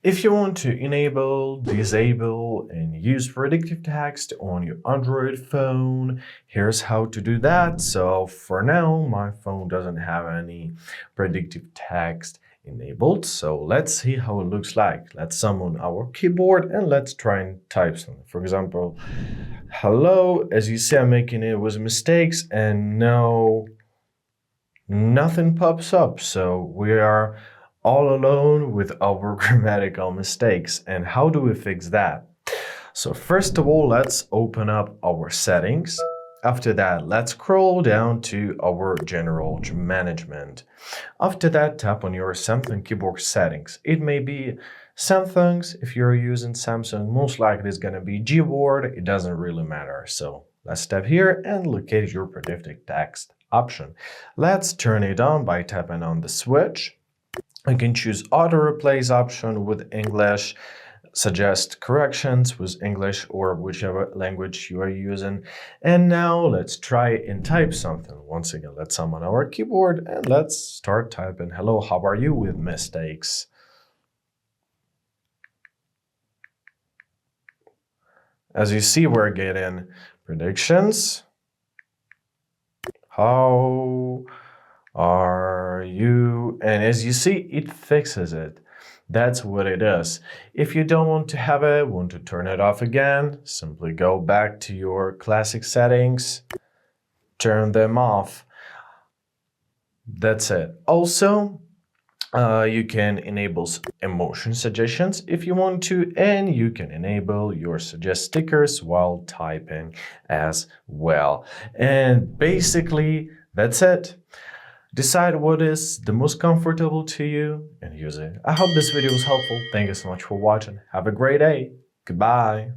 If you want to enable, disable, and use predictive text on your Android phone, here's how to do that. So for now, my phone doesn't have any predictive text enabled. So let's see how it looks like. Let's summon our keyboard and let's try and type something. For example, hello. As you see, I'm making it with mistakes and nothing pops up. So we are all alone with our grammatical mistakes. And how do we fix that? So first of all, let's open up our settings. After that, let's scroll down to our general management. After that, tap on your Samsung keyboard settings. It may be Samsung's. If you're using Samsung, most likely it's going to be Gboard. It doesn't really matter. So let's tap here and locate your predictive text option. Let's turn it on by tapping on the switch. You can choose auto replace option with English, suggest corrections with English or whichever language you are using. And now let's try and type something. Once again, let's summon our keyboard and let's start typing hello, how are you with mistakes. As you see, we're getting predictions. How are you? And as you see, it fixes it. That's what it is. If you don't want to have it, want to turn it off again, simply go back to your classic settings, turn them off. That's it. Also, you can enable emotion suggestions if you want to, and you can enable your suggest stickers while typing as well. And basically, that's it. Decide what is the most comfortable to you and use it. I hope this video was helpful. Thank you so much for watching. Have a great day. Goodbye.